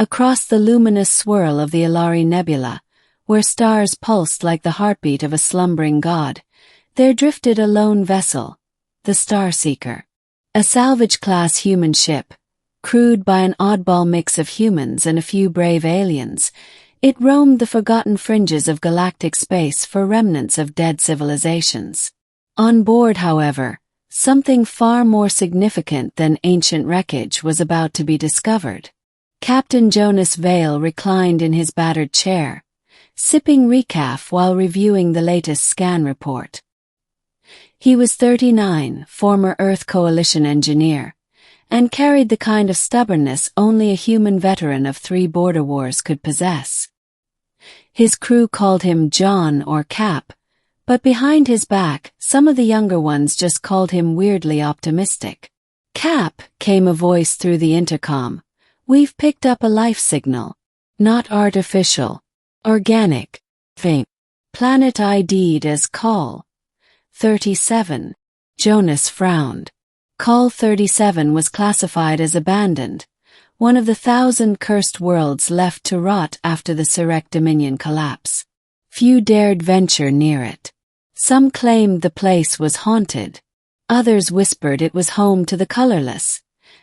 Across the luminous swirl of the Ilari Nebula, where stars pulsed like the heartbeat of a slumbering god, there drifted a lone vessel, the Starseeker. A salvage-class human ship, crewed by an oddball mix of humans and a few brave aliens, it roamed the forgotten fringes of galactic space for remnants of dead civilizations. On board, however, something far more significant than ancient wreckage was about to be discovered. Captain Jonas Vale reclined in his battered chair, sipping recaf while reviewing the latest scan report. He was 39, former Earth Coalition engineer, and carried the kind of stubbornness only a human veteran of 3 border wars could possess. His crew called him John or Cap, but behind his back, some of the younger ones just called him weirdly optimistic. "Cap," came a voice through the intercom. "We've picked up a life signal. Not artificial. Organic. Faint. Planet ID'd as Call 37. Jonas frowned. Call 37 was classified as abandoned, one of the 1,000 cursed worlds left to rot after the Sirek Dominion collapse. Few dared venture near it. Some claimed the place was haunted. Others whispered it was home to the colorless,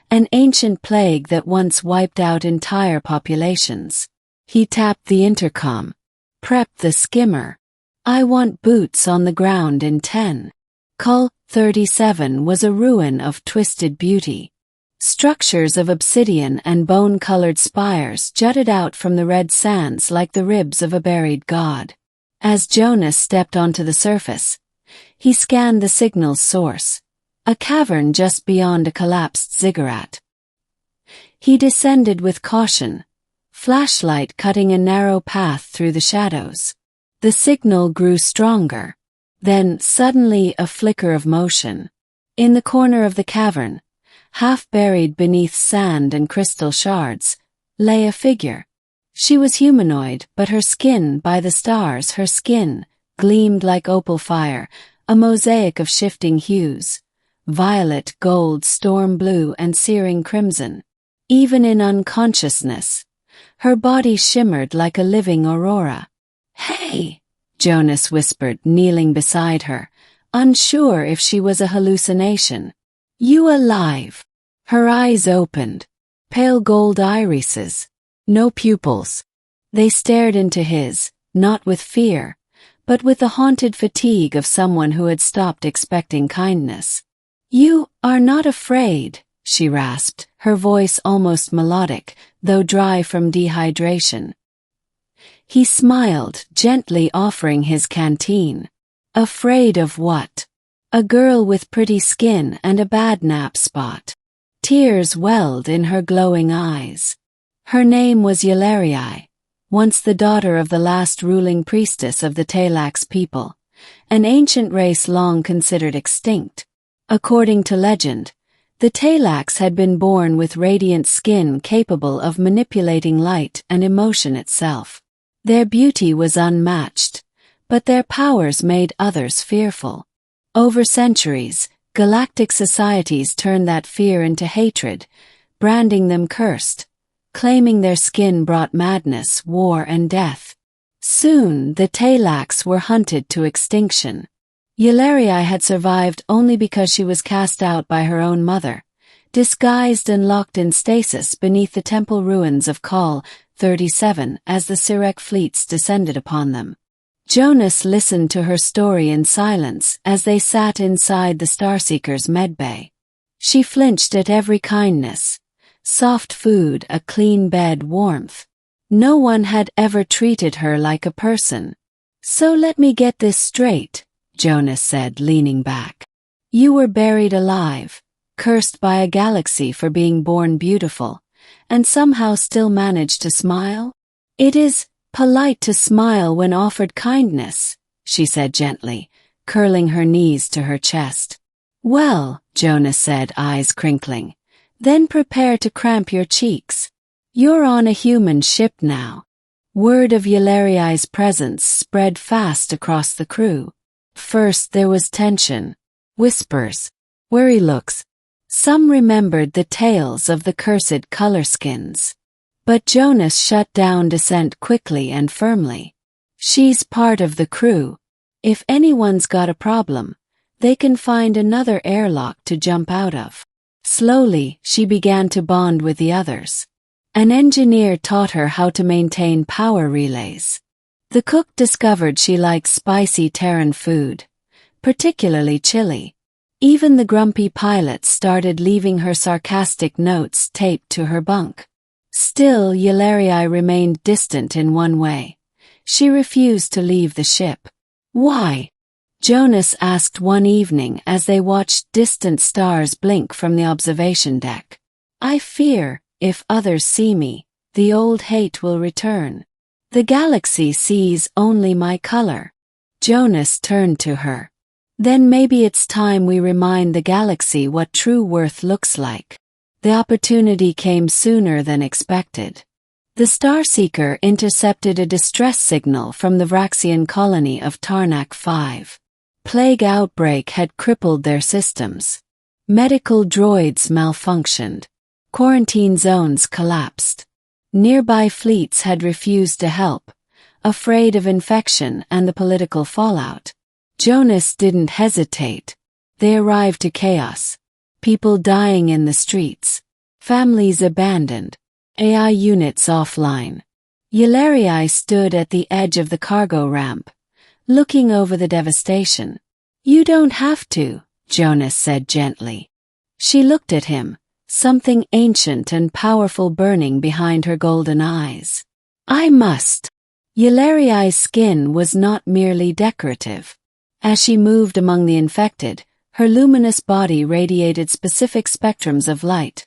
an ancient plague that once wiped out entire populations. He tapped the intercom. "Prep the skimmer. I want boots on the ground in 10. Call 37 was a ruin of twisted beauty. Structures of obsidian and bone-colored spires jutted out from the red sands like the ribs of a buried god. As Jonas stepped onto the surface, he scanned the signal's source, a cavern just beyond a collapsed ziggurat. He descended with caution, flashlight cutting a narrow path through the shadows. The signal grew stronger. Then, suddenly, a flicker of motion. In the corner of the cavern, half buried beneath sand and crystal shards, lay a figure. She was humanoid, but her skin, by the stars, her skin, gleamed like opal fire, a mosaic of shifting hues. Violet, gold, storm blue, and searing crimson. Even in unconsciousness, her body shimmered like a living aurora. "Hey!" Jonas whispered, kneeling beside her, unsure if she was a hallucination. "You alive?" Her eyes opened. Pale gold irises. No pupils. They stared into his, not with fear, but with the haunted fatigue of someone who had stopped expecting kindness. "You are not afraid," she rasped, her voice almost melodic, though dry from dehydration. He smiled, gently offering his canteen. "Afraid of what?" "A girl with pretty skin and a bad nap spot." Tears welled in her glowing eyes. Her name was Yalerii, once the daughter of the last ruling priestess of the Talax people, an ancient race long considered extinct. According to legend, the Talax had been born with radiant skin capable of manipulating light and emotion itself. Their beauty was unmatched, but their powers made others fearful. Over centuries, galactic societies turned that fear into hatred, branding them cursed, claiming their skin brought madness, war, and death. Soon, the Talax were hunted to extinction. Yalerii had survived only because she was cast out by her own mother, disguised and locked in stasis beneath the temple ruins of Call 37 as the Sirek fleets descended upon them. Jonas listened to her story in silence as they sat inside the Starseeker's medbay. She flinched at every kindness. Soft food, a clean bed, warmth. No one had ever treated her like a person. "So let me get this straight," Jonas said, leaning back. "You were buried alive, cursed by a galaxy for being born beautiful, and somehow still managed to smile? It is polite to smile when offered kindness," she said gently, curling her knees to her chest. "Well," Jonas said, eyes crinkling, "then prepare to cramp your cheeks. You're on a human ship now." Word of Yalerei's presence spread fast across the crew. First there was tension, whispers, worry looks. Some remembered the tales of the cursed colorskins. But Jonas shut down dissent quickly and firmly. She's part of the crew. If anyone's got a problem, they can find another airlock to jump out of. Slowly, she began to bond with the others. An engineer taught her how to maintain power relays. The cook discovered she likes spicy Terran food, particularly chili. Even the grumpy pilot started leaving her sarcastic notes taped to her bunk. Still, Eularii remained distant in one way. She refused to leave the ship. Why? Jonas asked one evening as they watched distant stars blink from the observation deck. I fear, if others see me, the old hate will return. The galaxy sees only my color. Jonas turned to her. Then maybe it's time we remind the galaxy what true worth looks like. The opportunity came sooner than expected. The Starseeker intercepted a distress signal from the Vraxian colony of Tarnak 5. Plague outbreak had crippled their systems. Medical droids malfunctioned. Quarantine zones collapsed. Nearby fleets had refused to help, afraid of infection and the political fallout. Jonas didn't hesitate. They arrived to chaos. People dying in the streets. Families abandoned. AI units offline. Eularii stood at the edge of the cargo ramp, looking over the devastation. You don't have to, Jonas said gently. She looked at him, something ancient and powerful burning behind her golden eyes. I must. Eularii's skin was not merely decorative. As she moved among the infected, her luminous body radiated specific spectrums of light,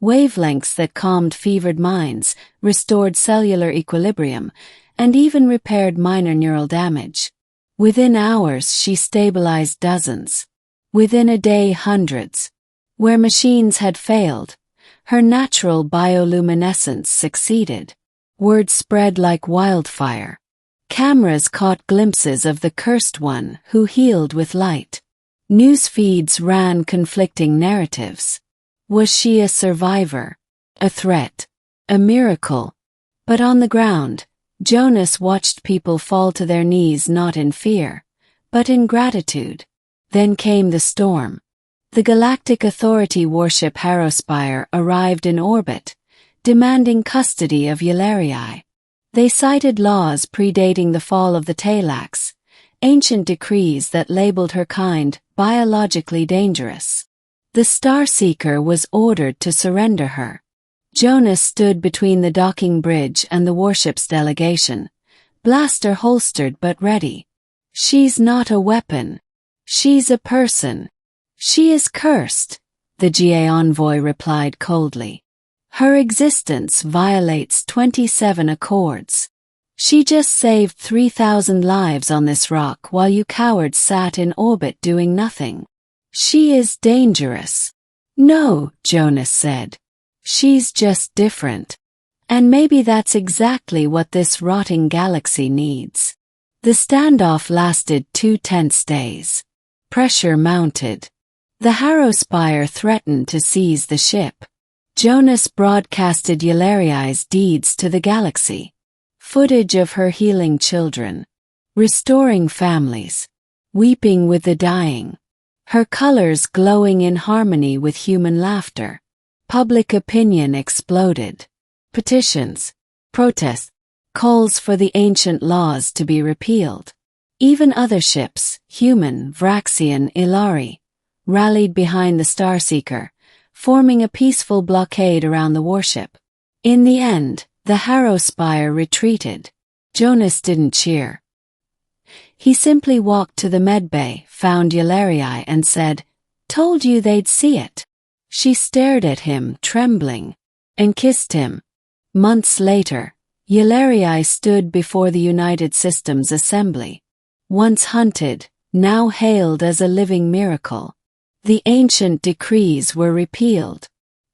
wavelengths that calmed fevered minds, restored cellular equilibrium, and even repaired minor neural damage. Within hours she stabilized dozens. Within a day hundreds. Where machines had failed, her natural bioluminescence succeeded. Word spread like wildfire. Cameras caught glimpses of the cursed one who healed with light. News feeds ran conflicting narratives. Was she a survivor? A threat? A miracle? But on the ground, Jonas watched people fall to their knees not in fear, but in gratitude. Then came the storm. The Galactic Authority warship Harrowspire arrived in orbit, demanding custody of Eularii. They cited laws predating the fall of the Talax, ancient decrees that labeled her kind biologically dangerous. The Starseeker was ordered to surrender her. Jonas stood between the docking bridge and the warship's delegation, blaster holstered but ready. She's not a weapon. She's a person. She is cursed, the GA envoy replied coldly. Her existence violates 27 accords. She just saved 3,000 lives on this rock while you cowards sat in orbit doing nothing. She is dangerous. No, Jonas said. She's just different. And maybe that's exactly what this rotting galaxy needs. The standoff lasted 2 tense days. Pressure mounted. The Harrowspire threatened to seize the ship. Jonas broadcasted Eularii's deeds to the galaxy. Footage of her healing children, restoring families, weeping with the dying. Her colors glowing in harmony with human laughter. Public opinion exploded. Petitions, protests, calls for the ancient laws to be repealed. Even other ships, human, Vraxian, Ilari, rallied behind the Starseeker, forming a peaceful blockade around the warship. In the end, the Harrowspire retreated. Jonas didn't cheer. He simply walked to the medbay, found Eularii and said, "Told you they'd see it." She stared at him, trembling, and kissed him. Months later, Eularii stood before the United Systems Assembly. Once hunted, now hailed as a living miracle. The ancient decrees were repealed.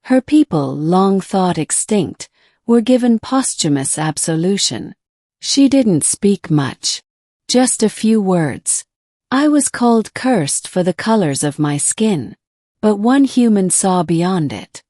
Her people, long thought extinct, were given posthumous absolution. She didn't speak much. Just a few words. I was called cursed for the colors of my skin. But one human saw beyond it.